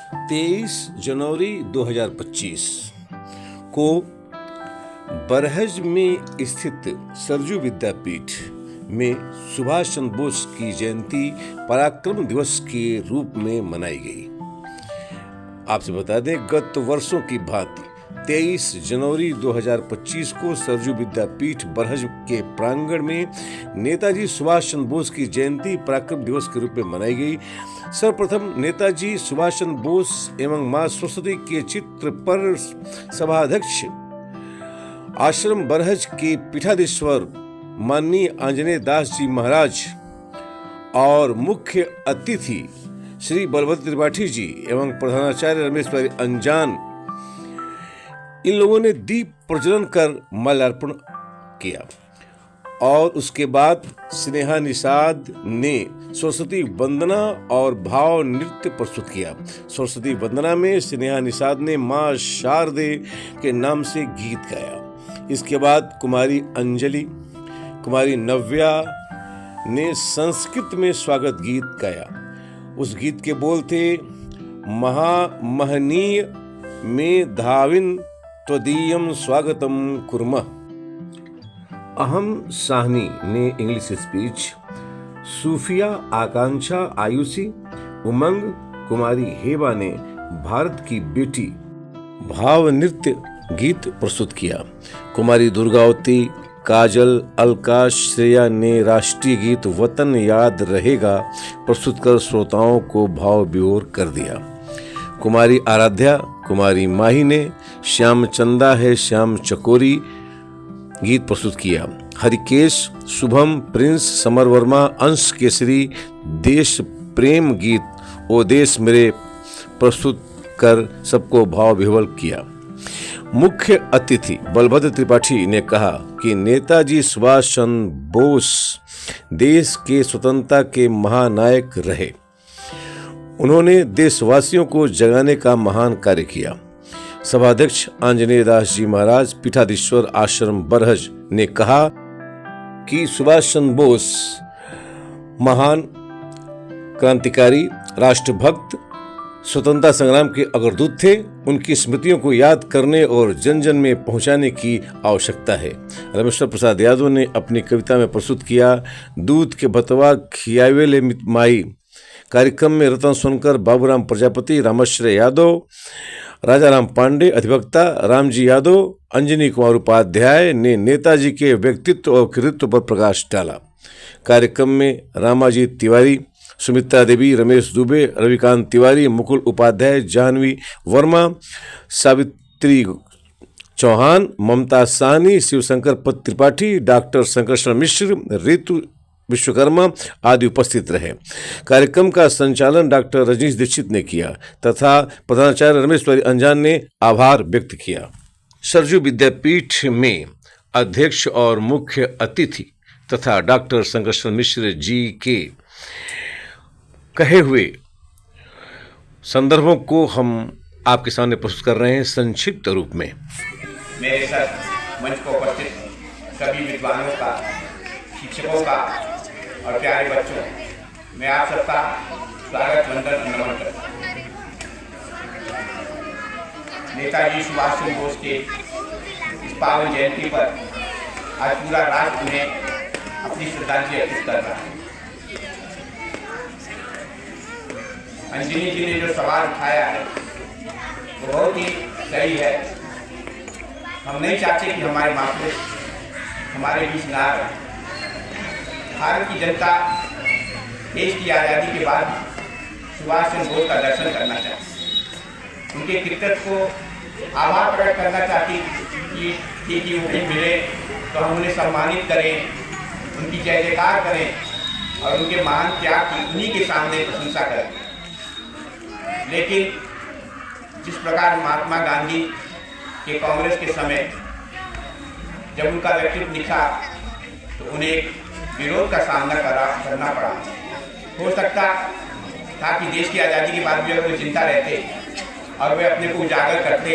23 जनवरी 2025 को बरहज में स्थित सरजू विद्यापीठ में सुभाष चंद्र बोस की जयंती पराक्रम दिवस के रूप में मनाई गई। आपसे बता दें, गत वर्षों की भांति 23 जनवरी 2025 को सरजू विद्यापीठ बरहज के प्रांगण में नेताजी सुभाष चंद्र बोस की जयंती पराक्रम दिवस के रूप में मनाई गई। सर्वप्रथम नेताजी सुभाष चंद्र बोस एवं मां सरस्वती के चित्र पर सभाध्यक्ष आश्रम बरहज के पीठाधीश्वर माननीय आंजनेय दास जी महाराज और मुख्य अतिथि श्री बलभद्र त्रिपाठी जी एवं प्रधानाचार्य रमेश तिवारी अंजान, इन लोगों ने दीप प्रज्वलन कर माल्यार्पण किया और उसके बाद स्नेहा निषाद ने सरस्वती वंदना और भाव नृत्य प्रस्तुत किया। सरस्वती वंदना में स्नेहा निषाद ने मां शारदे के नाम से गीत गाया। इसके बाद कुमारी अंजलि, कुमारी नव्या ने संस्कृत में स्वागत गीत गाया। उस गीत के बोल थे, महनीय में धाविन त्वदीयम स्वागतम कुर्मः। अहम साहनी ने इंग्लिश स्पीच, सूफिया आकांक्षा आयुषी, उमंग कुमारी हेबा ने भारत की बेटी भाव नृत्य गीत प्रस्तुत किया। कुमारी दुर्गावती, काजल, अलका, श्रेया ने राष्ट्रीय गीत वतन याद रहेगा प्रस्तुत कर श्रोताओं को भाव विभोर कर दिया। कुमारी आराध्या, कुमारी माही ने श्याम चंदा है श्याम चकोरी गीत प्रस्तुत किया। हरिकेश, शुभम, प्रिंस, समर वर्मा, अंश केसरी देश प्रेम गीत ओ देश मेरे प्रस्तुत कर सबको भाव विह्वल किया। मुख्य अतिथि बलभद्र त्रिपाठी ने कहा कि नेताजी सुभाष चंद्र बोस देश के स्वतंत्रता के महानायक रहे। उन्होंने देशवासियों को जगाने का महान कार्य किया। सभाध्यक्ष आंजनेय दास जी महाराज, पीठाधीश्वर आश्रम बरहज ने कहा कि सुभाष चंद्र बोस महान क्रांतिकारी, राष्ट्रभक्त, स्वतंत्रता संग्राम के अग्रदूत थे। उनकी स्मृतियों को याद करने और जन जन में पहुंचाने की आवश्यकता है। रमेश्वर प्रसाद यादव ने अपनी कविता में प्रस्तुत किया, दूध के भतवा खियावेले माई। कार्यक्रम में रतन सोनकर, बाबूराम प्रजापति, रामश्रय यादव, राजाराम पांडे, अधिवक्ता रामजी यादव, अंजनी कुमार उपाध्याय ने नेताजी के व्यक्तित्व और कृतित्व पर प्रकाश डाला। कार्यक्रम में रामाजी तिवारी, सुमित्रा देवी, रमेश दुबे, रविकांत तिवारी, मुकुल उपाध्याय, जानवी वर्मा, सावित्री चौहान, ममता साहनी, शिवशंकर पत त्रिपाठी, डॉक्टर शंकर मिश्र, ऋतु विश्वकर्मा आदि उपस्थित रहे। कार्यक्रम का संचालन डॉक्टर रजनीश दीक्षित ने किया तथा प्रधानाचार्य रमेश तिवारी अंजान ने आभार व्यक्त किया। सरजू विद्यापीठ में अध्यक्ष और मुख्य अतिथि तथा डॉक्टर शंकर मिश्र जी के कहे हुए संदर्भों को हम आपके सामने प्रस्तुत कर रहे हैं संक्षिप्त रूप में। मेरे साथ मंच पर उपस्थित सभी विद्वानों का, शिक्षकों का और प्यारे बच्चों, मैं आप सबका स्वागत वंदन नमन करता हूँ। नेताजी सुभाष चंद्र बोस के इस पावन जयंती पर आज पूरा राष्ट्र उन्हें अपनी श्रद्धांजलि अर्पित कर रहा है। अंजनी जी ने जो सवाल उठाया है वो बहुत ही सही है। हम नहीं चाहते कि हमारे मातृ हमारे बीच ना रहे। भारत की जनता देश की आज़ादी के बाद सुभाष चंद्र बोस का दर्शन करना चाहती, उनके कृतित्व को आभार प्रकट करना चाहती कि उन्हें मिले तो हम उन्हें सम्मानित करें, उनकी जय जयकार करें और उनके महान त्याग की उन्हीं के सामने प्रशंसा करें। लेकिन जिस प्रकार महात्मा गांधी के कांग्रेस के समय जब उनका व्यक्तित्व दिखा तो उन्हें विरोध का सामना करना पड़ा। हो सकता था कि देश की आज़ादी के बाद भी अगर वो चिंता रहते और वे अपने को उजागर करते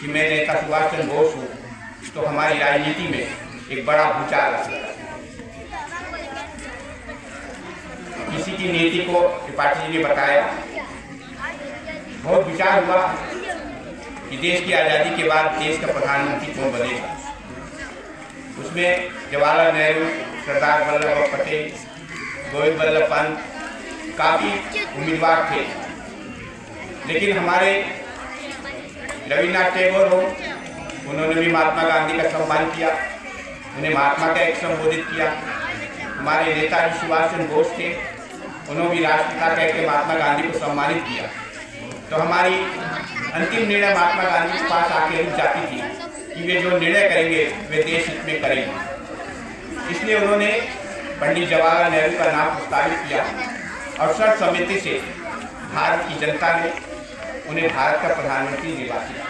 कि मैं नेता सुभाष चंद्र बोस हूँ, तो हमारी राजनीति में एक बड़ा भूचाल आ सकता। इसी की नीति को त्रिपाठी जी ने बताया बहुत विचार हुआ कि देश की आज़ादी के बाद देश का प्रधानमंत्री कौन बनेगा। उसमें जवाहरलाल नेहरू, सरदार वल्लभ भाई पटेल, गोविंद वल्लभ पंत काफ़ी उम्मीदवार थे, लेकिन हमारे रविन्द्रनाथ टैगोर हो, उन्होंने भी महात्मा गांधी का सम्मान किया, उन्हें महात्मा का एक संबोधित किया। हमारे नेताजी सुभाष चंद्र बोस थे, उन्होंने भी राष्ट्रपिता कह के महात्मा गांधी को सम्मानित किया। तो हमारी अंतिम निर्णय महात्मा गांधी के पास आके रुक जाती थी कि वे जो निर्णय करेंगे वे देश हित में करेंगे। इसलिए उन्होंने पंडित जवाहरलाल नेहरू का नाम प्रस्तावित किया और सर्वसम्मति से भारत की जनता ने उन्हें भारत का प्रधानमंत्री निर्वाचित किया।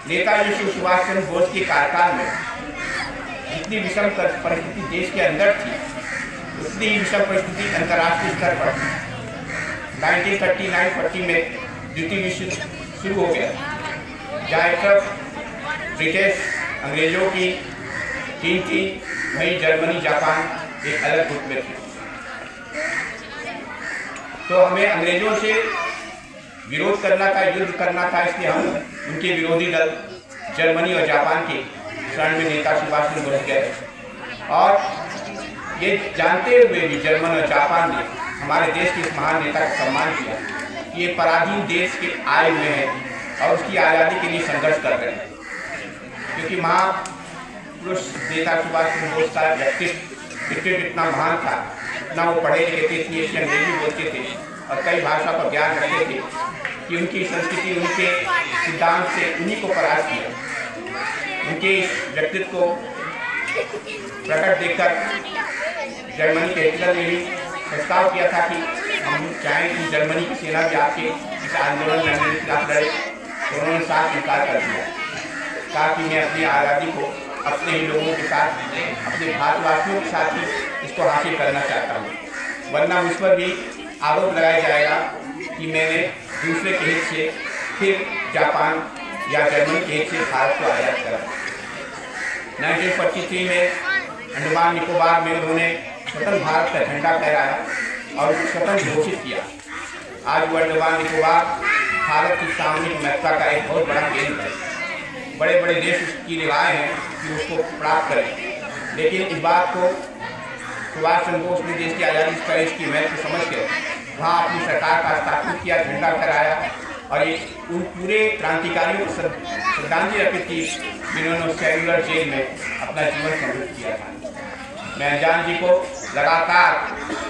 नेताजी सुभाष चंद्र बोस के कार्यकाल में जितनी विषम परिस्थिति देश के अंदर थी, उतनी ही विषम परिस्थिति अंतर्राष्ट्रीय स्तर पर 1939-40 में द्वितीय विश्व शुरू हो गया, जहाँ एक तरफ ब्रिटिश अंग्रेजों की टीम थी, वहीं जर्मनी जापान एक अलग ग्रुप में थे। तो हमें अंग्रेजों से विरोध करना था, युद्ध करना था, इसलिए हम उनके विरोधी दल जर्मनी और जापान के शरण में नेता सुभाष चंद्र बोस गए। और ये जानते हुए भी जर्मन और जापान ने हमारे देश के इस महान नेता का सम्मान किया कि ये पराधीन देश के आए हुए हैं और उसकी आज़ादी के लिए संघर्ष कर रहे हैं। क्योंकि महापुरुष नेता सुभाष चंद्र बोस का व्यक्तित्व इतना महान था, इतना वो पढ़े लिखे थे, इतनी अच्छी अंग्रेजी बोलते थे और कई भाषा का ज्ञान रखते थे कि उनकी संस्कृति, उनके सिद्धांत से उन्हीं को परास्त किया। उनके व्यक्तित्व को प्रकट देखकर जर्मनी के हिटलर ने भी प्रस्ताव किया था कि हम चाहें कि जर्मनी की सेना भी आपके इस आंदोलन में के खिलाफ लड़े, तो उन्होंने साफ इनकार कर दिया, कहा कि मैं अपनी आज़ादी को अपने ही लोगों के साथ, अपने भारतवासियों के साथ ही इसको हासिल करना चाहता हूँ, वरना मुझ पर भी आरोप लगाया जाएगा कि मैंने दूसरे के हित से फिर जापान या जर्मनी के हित से भारत को आज़ाद करा। 1943 में अंडमान निकोबार में उन्होंने स्वतंत्र भारत का झंडा फहराया और स्वतंत्र घोषित किया। आज वो अंडमान निकोबार भारत की सामरिक महत्ता का एक बहुत बड़ा केंद्र है। बड़े बड़े देश उसकी निगाहें हैं कि उसको प्राप्त करें, लेकिन इस बात को सुभाष चंद्र बोस ने देश की आज़ादी पर इसकी महत्व समझ के वहाँ अपनी सरकार का स्थापित किया, झंडा फहराया और ये उन पूरे क्रांतिकारियों को श्रद्धांजलि अर्पित की जिन्होंने सेलुलर जेल में अपना जीवन समर्पित किया था। मैं अनजान जी को लगातार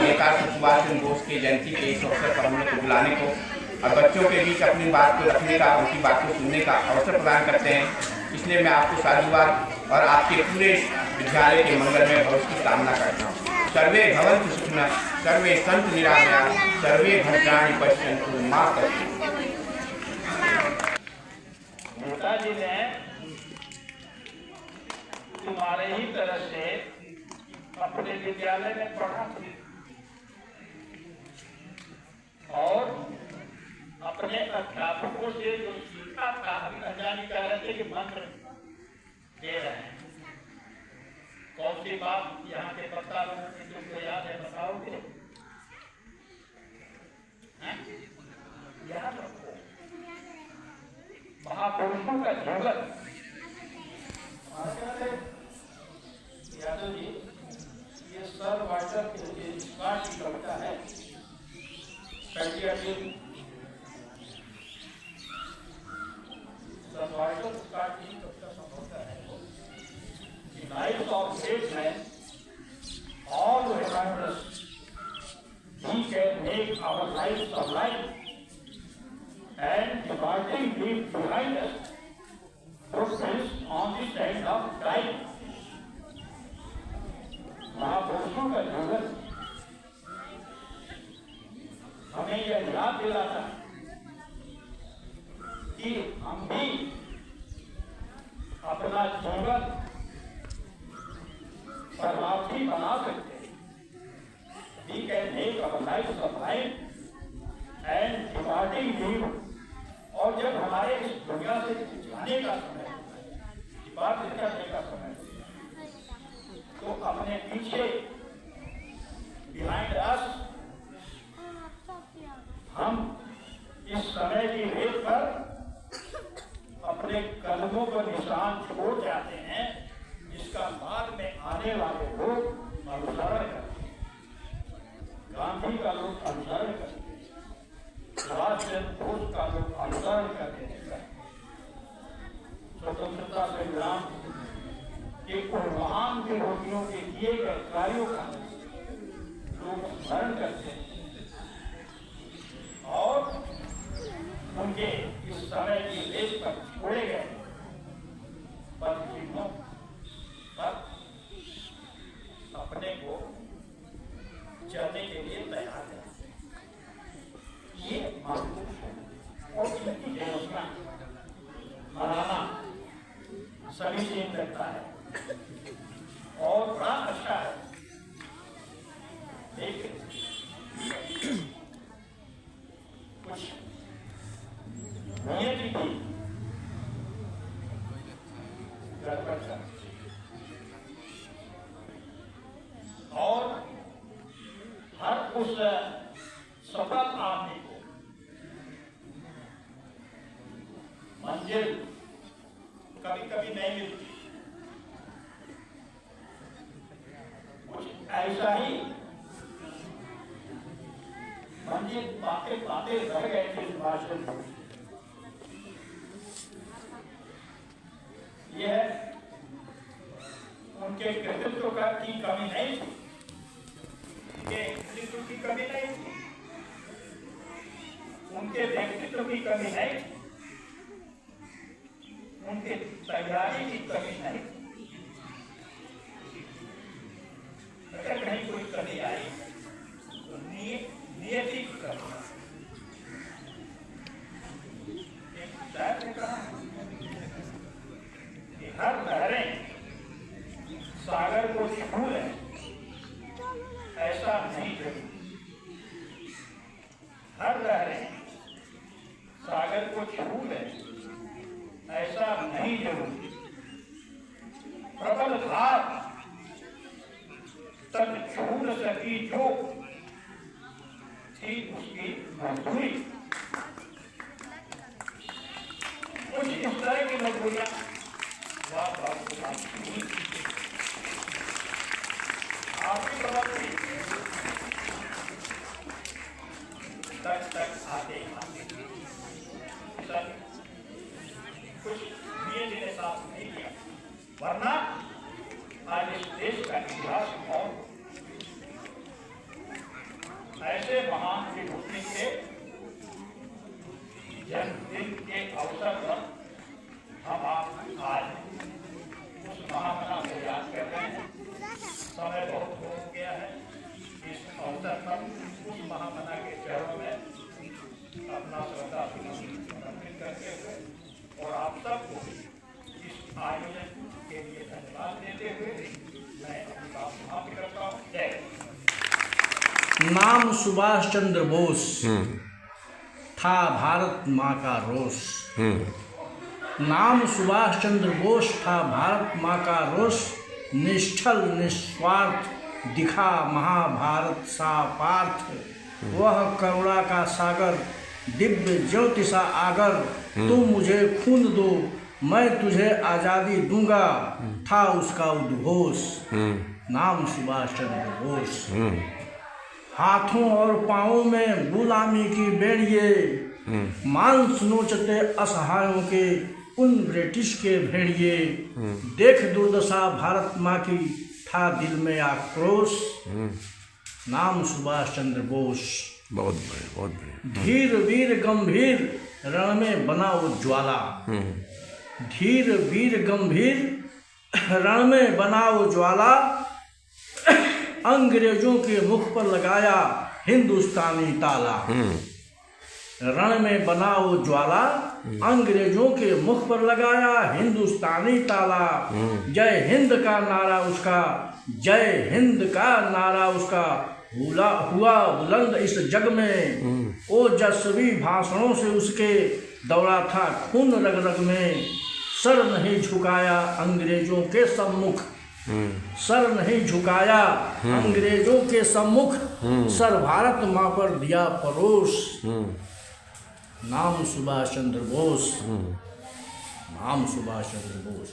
नेता सुभाष चंद्र बोस के जयंती के इस अवसर पर हम लोग को बुलाने को और बच्चों के बीच अपनी बात को रखने का, उनकी बात को सुनने का अवसर प्रदान करते हैं। इसलिए मैं आपको साधुवाद और आपके पूरे विद्यालय के मंगल में भविष्य की कामना करता हूँ। सर्वे भवन्तु सुखिनः, सर्वे सन्तु निरामयाः, सर्वे भद्राणि पश्यन्तु मा कश्चित्। नेताजी ने तुम्हारे ही तरह से अपने विद्यालय में पढ़ा और अपने अध्यापकों से जो सीखा था, अनजानी कह रहे थे कि मंत्र दे रहे हैं। कौन सी बात यहाँ के पता तुमको याद है, बताओगे? याद रखो, महापुरुषों का जीवन। यादव जी, ये सर वाटर के स्कॉट की कविता है। सर वाटर स्कॉट की कविता संभवता है। The lives of great men, all who have us, he can make our lives sublime, and departing leave behind us footprints on the sand of time. महापुरुषों का जीवन हमें यह याद दिलाता कि हम भी अपना जीवन परमार्थी बना सकते हैं। We can make our life sublime and departing leave, और जब हमारे इस दुनिया से जाने का समय होता है, डिपार्ट करने का समय होता है, तो अपने पीछे बिहाइंड अस हम समय की रेत पर अपने कदमों पर निशान छोड़ जाते हैं, जिसका बाद में आने वाले लोग अनुसरण करते हैं। गांधी का लोग अनुसरण करते हैं, सुभाष चंद्र बोस का लोग अनुसरण करते हैं, स्वतंत्रता संग्राम के उन महान विरोधियों के किए गए कार्यों का लोग स्मरण करते हैं और उनके इस समय की रेत पर छोड़े गए पद चिन्हों पर अपने को चलने के लिए तैयार है। ये और इनकी योजना मनाना समीचीन लगता है और बड़ा अच्छा है, लेकिन कुछ नियति की गड़बड़ है और हर उस सफल आदमी को मंजिल कभी कभी नहीं मिलती। कुछ ऐसा ही मंजिल पाते पाते रह गए थे सुभाष चंद्र बोस। यह उनके कृतित्व की कमी नहीं थी, उनके कृतित्व की कमी नहीं थी, उनके व्यक्तित्व की कमी नहीं थी, उनके तैयारी की कमी नहीं थी। अगर कहीं कोई कमी आई तो नियति की कमी। एक शायर ने कहा कि हर लहरें सागर को छू लें, ऐसा नहीं जरूरी। हर लहरें सागर को छू लें, ऐसा नहीं जरूरी। प्रबल धार तक छू न सकी जो थी उसकी मजबूरी। कुछ इस तरह की मजबूरियां आपकी प्रवृत्ति तक आते कुछ नियति ने साफ नहीं किया, वरना आज इस देश का इतिहास और ऐसे महान विभूति के जन्मदिन के अवसर पर हम आप आज उस महामना को याद कर रहे हैं। समय बहुत हो गया है, इस अवसर पर उस महामना के चरणों में अपना श्रद्धा समर्पित करते हुए और आप सबको इस आयोजन के लिए धन्यवाद देते हुए मैं अपनी बात समाप्त करता हूँ। जय। नाम सुभाष चंद्र बोस था भारत माँ का रोष। नाम सुभाष चंद्र बोस था भारत माँ का रोष। निश्चल निस्वार्थ दिखा महाभारत सा पार्थ। वह करुणा का सागर दिव्य ज्योति सा आगर। तुम मुझे खून दो मैं तुझे आज़ादी दूंगा, था उसका उद्घोष। नाम सुभाष चंद्र बोस। हाथों और पाँवों में गुलामी की बेड़िए, मांस नोचते असहायों के उन ब्रिटिश के भेड़िए। देख दुर्दशा भारत माँ की था दिल में आक्रोश। नाम सुभाष चंद्र बोस। बहुत बढ़िया, बहुत बढ़िया। धीर वीर गंभीर रण में बना वो ज्वाला। धीर वीर गंभीर रण में बना वो ज्वाला। अंग्रेजों के मुख पर लगाया हिंदुस्तानी ताला। रण में बना वो ज्वाला, अंग्रेजों के मुख पर लगाया हिंदुस्तानी ताला। जय हिंद का नारा उसका, जय हिंद का नारा उसका हुआ बुलंद इस जग में। ओजस्वी भाषणों से उसके दौड़ा था खून रग रग में। सर नहीं झुकाया अंग्रेजों के सम्मुख, सर नहीं झुकाया अंग्रेजों के सम्मुख। सर भारत माँ पर दिया परोस। नाम सुभाष चंद्र बोस, नाम सुभाष चंद्र बोस।